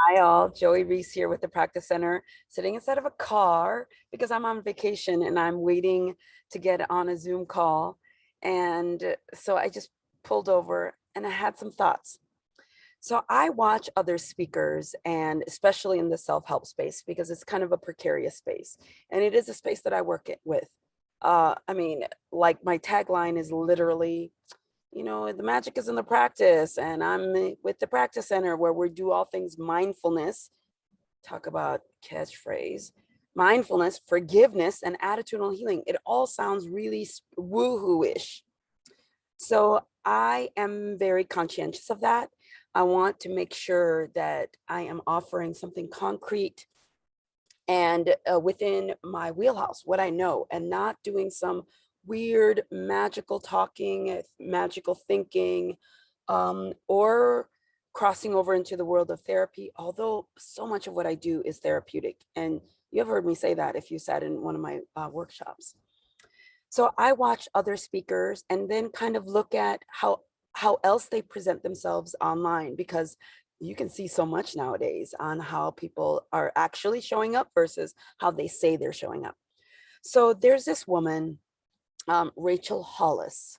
Hi all, Joey Reese here with the Practice Center, sitting inside of a car because I'm on vacation and I'm waiting to get on a Zoom call. And so I just pulled over and I had some thoughts. So I watch other speakers, and especially in the self-help space, because it's kind of a precarious space. And it is a space that I work it with. I mean, like my tagline is literally, the magic is in the practice, and I'm with the Practice Center where we do all things mindfulness, talk about catchphrase, mindfulness, forgiveness, and attitudinal healing. It all sounds really woohoo-ish. So I am very conscientious of that. I want to make sure that I am offering something concrete and within my wheelhouse, what I know, and not doing some weird magical talking, magical thinking, or crossing over into the world of therapy, although so much of what I do is therapeutic. And you have heard me say that if you sat in one of my workshops. So I watch other speakers and then kind of look at how else they present themselves online, because you can see so much nowadays on how people are actually showing up versus how they say they're showing up. So there's this woman, Rachel Hollis,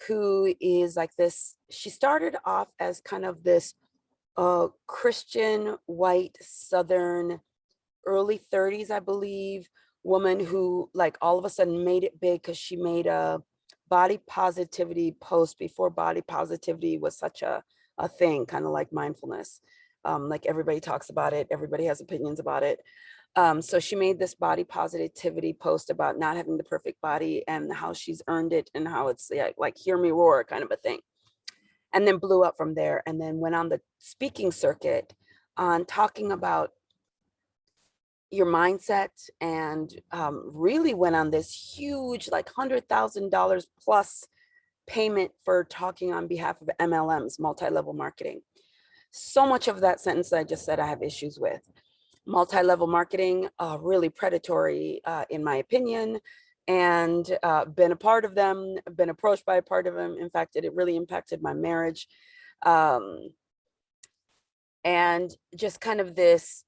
who is like this. She started off as kind of this Christian, white, Southern, early 30s, I believe, woman who like all of a sudden made it big because she made a body positivity post before body positivity was such a thing, kind of like mindfulness. Like everybody talks about it, everybody has opinions about it. So she made this body positivity post about not having the perfect body and how she's earned it and how it's like hear me roar kind of a thing. And then blew up from there and then went on the speaking circuit on talking about your mindset, and really went on this huge like $100,000 plus payment for talking on behalf of MLMs, multi-level marketing. So much of that sentence that I just said I have issues with. Multi-level marketing, really predatory in my opinion, and been a part of them, been approached by a part of them. In fact, it really impacted my marriage. And just kind of this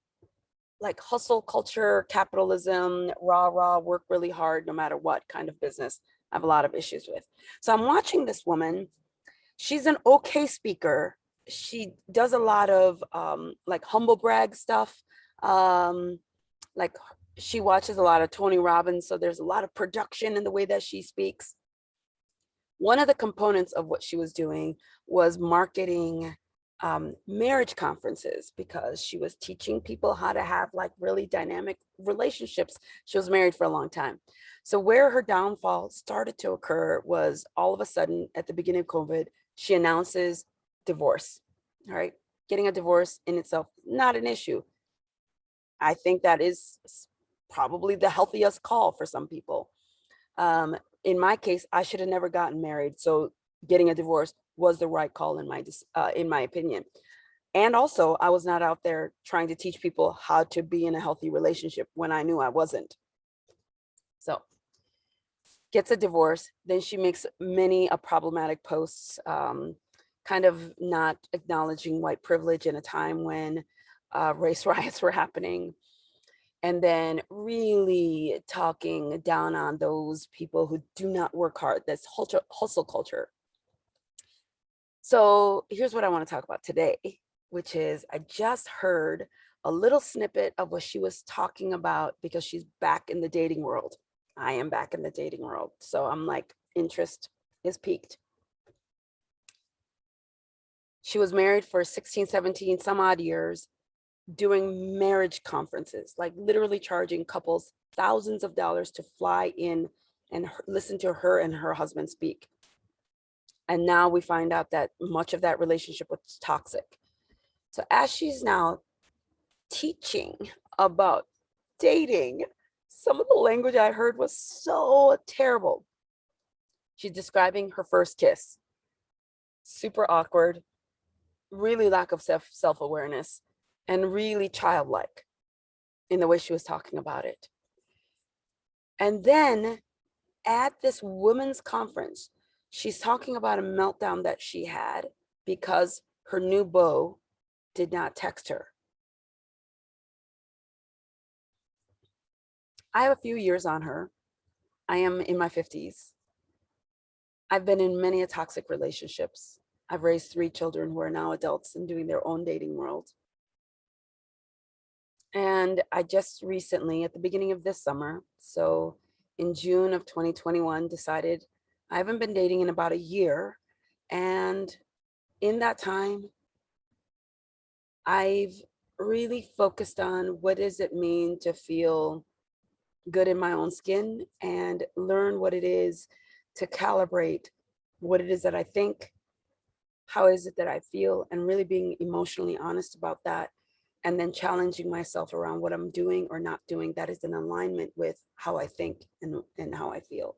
like hustle culture, capitalism, rah, work really hard, no matter what kind of business, I have a lot of issues with. So I'm watching this woman. She's an okay speaker. She does a lot of like humble brag stuff. Like she watches a lot of Tony Robbins. So there's a lot of production in the way that she speaks. One of the components of what she was doing was marketing marriage conferences, because she was teaching people how to have like really dynamic relationships. She was married for a long time. So where her downfall started to occur was all of a sudden at the beginning of COVID, she announces divorce. All right. Getting a divorce in itself, not an issue. I think that is probably the healthiest call for some people. In my case, I should have never gotten married. So getting a divorce was the right call in my opinion. And also, I was not out there trying to teach people how to be in a healthy relationship when I knew I wasn't. So gets a divorce. Then she makes many problematic posts, kind of not acknowledging white privilege in a time when race riots were happening. And then really talking down on those people who do not work hard. That's hustle culture. So here's what I want to talk about today, which is I just heard a little snippet of what she was talking about, because she's back in the dating world. I am back in the dating world. So I'm like, interest is peaked. She was married for 16, 17, some odd years, doing marriage conferences, like literally charging couples thousands of dollars to fly in and listen to her and her husband speak. And now we find out that much of that relationship was toxic. So as she's now teaching about dating, some of the language I heard was so terrible. She's describing her first kiss. Super awkward, really lack of self-awareness, and really childlike in the way she was talking about it. And then at this women's conference, she's talking about a meltdown that she had because her new beau did not text her. I have a few years on her. I am in my 50s. I've been in many toxic relationships. I've raised 3 children who are now adults and doing their own dating world. And I just recently, at the beginning of this summer, so in June of 2021, decided I haven't been dating in about a year. And in that time, I've really focused on what does it mean to feel good in my own skin and learn what it is to calibrate what it is that I think, how is it that I feel, and really being emotionally honest about that. And then challenging myself around what I'm doing or not doing that is in alignment with how I think and how I feel.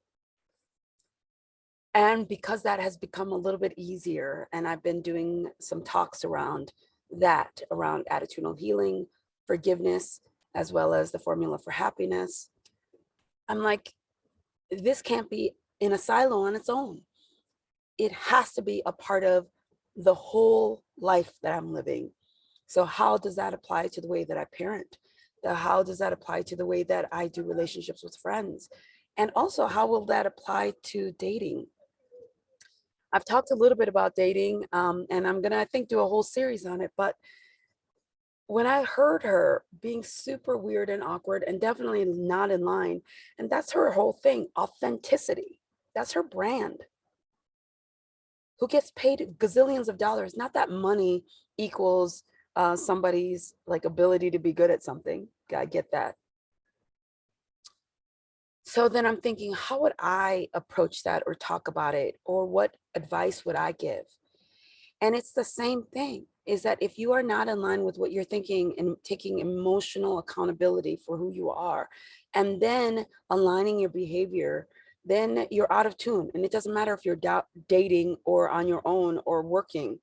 And because that has become a little bit easier, and I've been doing some talks around that, around attitudinal healing, forgiveness, as well as the formula for happiness, I'm like, this can't be in a silo on its own. It has to be a part of the whole life that I'm living. So how does that apply to the way that I parent? How does that apply to the way that I do relationships with friends? And also, how will that apply to dating? I've talked a little bit about dating, and I'm gonna, I think, do a whole series on it. But when I heard her being super weird and awkward and definitely not in line, and that's her whole thing, authenticity. That's her brand. Who gets paid gazillions of dollars? Not that money equals somebody's like ability to be good at something. I get that. So then I'm thinking, how would I approach that or talk about it? Or what advice would I give? And it's the same thing, is that if you are not in line with what you're thinking and taking emotional accountability for who you are, and then aligning your behavior, then you're out of tune. And it doesn't matter if you're dating or on your own or working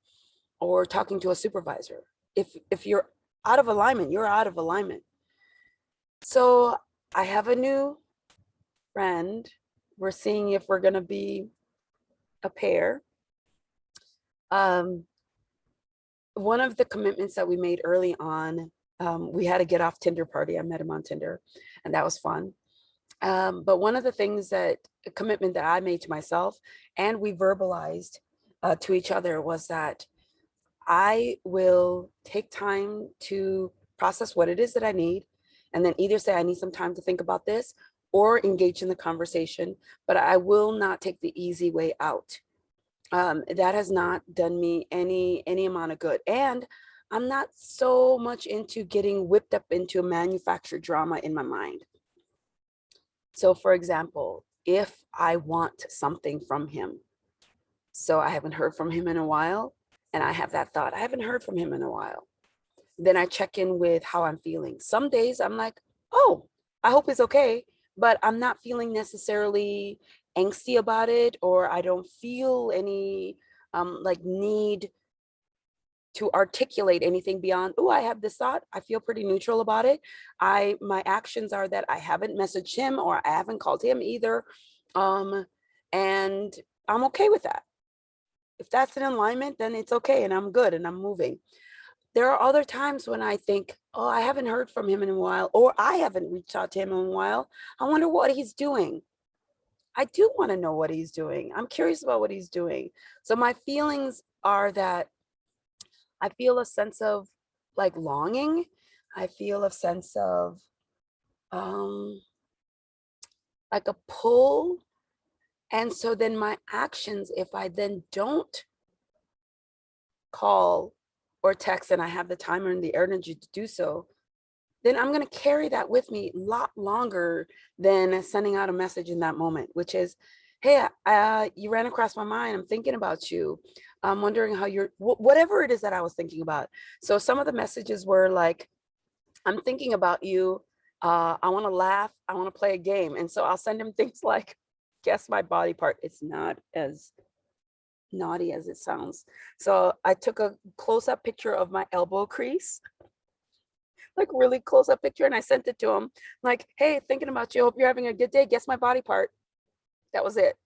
or talking to a supervisor. If you're out of alignment, you're out of alignment. So I have a new friend. We're seeing if we're going to be a pair. One of the commitments that we made early on, we had a get off Tinder party. I met him on Tinder, and that was fun. But one of the things that a commitment that I made to myself and we verbalized to each other was that I will take time to process what it is that I need, and then either say I need some time to think about this or engage in the conversation, but I will not take the easy way out. That has not done me any amount of good. And I'm not so much into getting whipped up into a manufactured drama in my mind. So for example, if I want something from him, so I haven't heard from him in a while, and I have that thought, I haven't heard from him in a while. Then I check in with how I'm feeling. Some days I'm like, oh, I hope it's okay, but I'm not feeling necessarily angsty about it, or I don't feel any like need to articulate anything beyond, oh, I have this thought. I feel pretty neutral about it. My actions are that I haven't messaged him or I haven't called him either. And I'm okay with that. If that's an alignment, then it's okay and I'm good and I'm moving. There are other times when I think, oh, I haven't heard from him in a while, or I haven't reached out to him in a while. I wonder what he's doing. I do want to know what he's doing. I'm curious about what he's doing. So my feelings are that I feel a sense of like longing. I feel a sense of um, like a pull. And so then my actions, if I then don't call or text and I have the time and the energy to do so, then I'm going to carry that with me a lot longer than sending out a message in that moment, which is, hey, you ran across my mind. I'm thinking about you. I'm wondering how you're, whatever it is that I was thinking about. So some of the messages were like, I'm thinking about you. I want to laugh. I want to play a game. And so I'll send him things like, guess my body part. It's not as naughty as it sounds. So I took a close-up picture of my elbow crease, like really close-up picture, and I sent it to him. Like, hey, thinking about you. Hope you're having a good day. Guess my body part. That was it.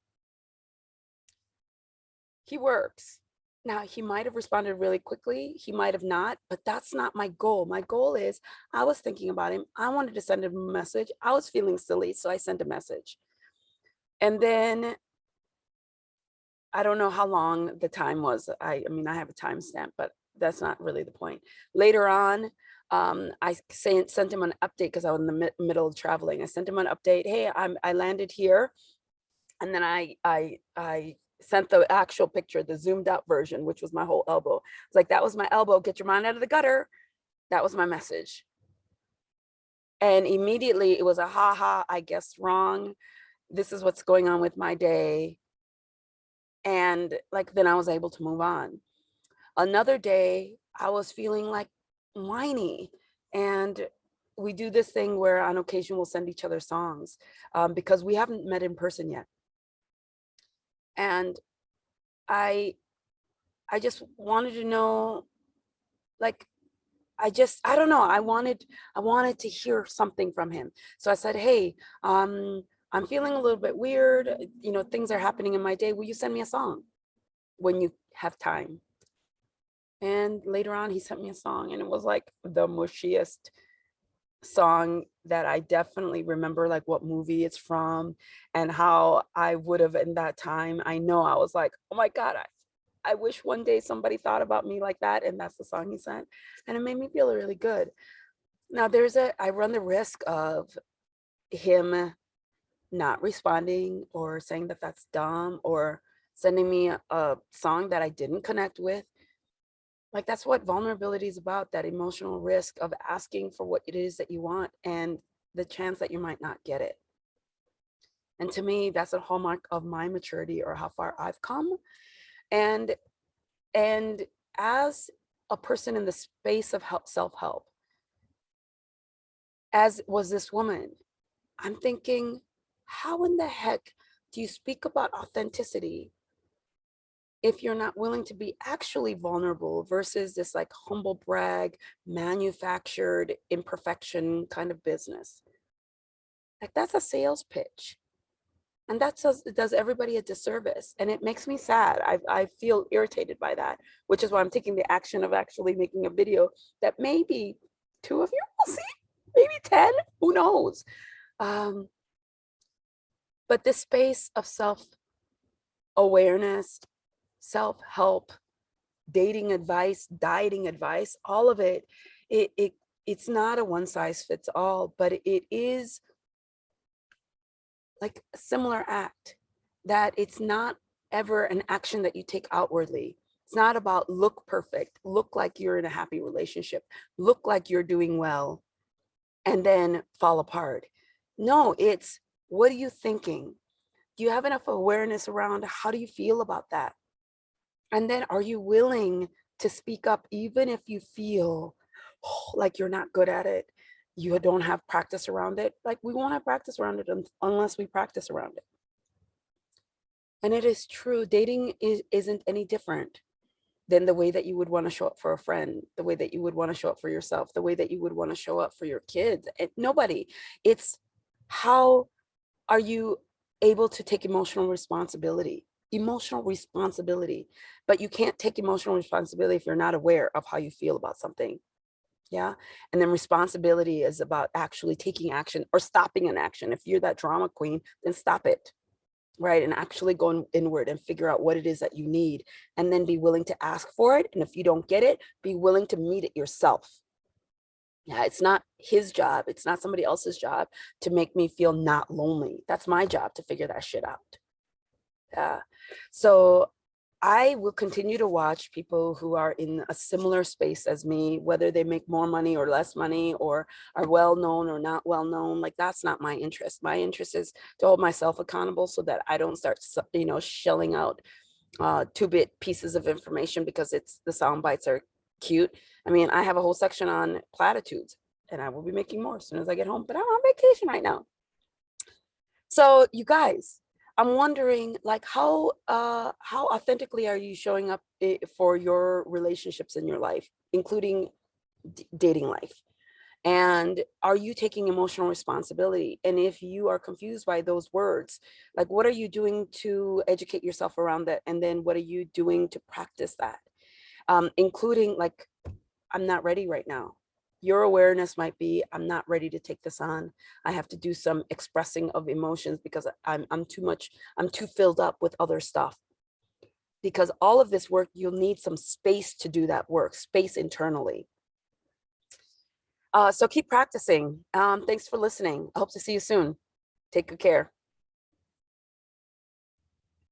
He works. Now, he might have responded really quickly. He might have not, but that's not my goal. My goal is I was thinking about him. I wanted to send him a message. I was feeling silly, so I sent a message. And then I don't know how long the time was. I mean, I have a timestamp, but that's not really the point. Later on, sent him an update because I was in the middle of traveling. I sent him an update. Hey, I landed here, and then I sent the actual picture, the zoomed out version, which was my whole elbow. It's like, that was my elbow. Get your mind out of the gutter. That was my message. And immediately it was a ha, I guessed wrong. This is what's going on with my day. And like, then I was able to move on. Another day, I was feeling like whiny. And we do this thing where on occasion we'll send each other songs because we haven't met in person yet. And I just wanted to know, like, I don't know. I wanted to hear something from him. So I said, hey, I'm feeling a little bit weird. You know, things are happening in my day. Will you send me a song when you have time? And later on, he sent me a song, and it was like the mushiest song that I definitely remember, like what movie it's from and how I would have in that time. I know I was like, oh my God, I wish one day somebody thought about me like that. And that's the song he sent. And it made me feel really good. Now I run the risk of him not responding or saying that that's dumb or sending me a song that I didn't connect with. Like, that's what vulnerability is about, that emotional risk of asking for what it is that you want and the chance that you might not get it. And to me, that's a hallmark of my maturity or how far I've come. And and as a person in the space of self-help, as was this woman, I'm thinking, how in the heck do you speak about authenticity if you're not willing to be actually vulnerable versus this like humble brag, manufactured imperfection kind of business? Like, that's a sales pitch. And that does everybody a disservice. And it makes me sad. I feel irritated by that, which is why I'm taking the action of actually making a video that maybe 2 of you will see, maybe 10, who knows? But this space of self-awareness, self-help, dating advice, dieting advice, all of it, it's not a one size fits all, but it is like a similar act, that it's not ever an action that you take outwardly. It's not about look perfect, look like you're in a happy relationship, look like you're doing well, and then fall apart. No, it's, what are you thinking? Do you have enough awareness around how do you feel about that? And then are you willing to speak up even if you feel like you're not good at it? You don't have practice around it. Like, we won't have practice around it unless we practice around it. And it is true, dating isn't any different than the way that you would want to show up for a friend, the way that you would want to show up for yourself, the way that you would want to show up for your kids. Nobody. It's how are you able to take emotional responsibility? Emotional responsibility. But you can't take emotional responsibility if you're not aware of how you feel about something. Yeah. And then responsibility is about actually taking action or stopping an action. If you're that drama queen, then stop it. Right. And actually go inward and figure out what it is that you need, and then be willing to ask for it. And if you don't get it, be willing to meet it yourself. Yeah, it's not his job. It's not somebody else's job to make me feel not lonely. That's my job to figure that shit out. Yeah. So I will continue to watch people who are in a similar space as me, whether they make more money or less money or are well known or not well known. Like, that's not my interest. My interest is to hold myself accountable so that I don't start, shelling out 2-bit pieces of information because the sound bites are cute. I mean, I have a whole section on platitudes, and I will be making more as soon as I get home, but I'm on vacation right now. So you guys, I'm wondering, like, how authentically are you showing up for your relationships in your life, including dating life? And are you taking emotional responsibility? And if you are confused by those words, like, what are you doing to educate yourself around that? And then what are you doing to practice that? Including, like, I'm not ready right now. Your awareness might be, I'm not ready to take this on. I have to do some expressing of emotions because I'm too filled up with other stuff. Because all of this work, you'll need some space to do that work, space internally. So keep practicing. Thanks for listening. I hope to see you soon. Take good care.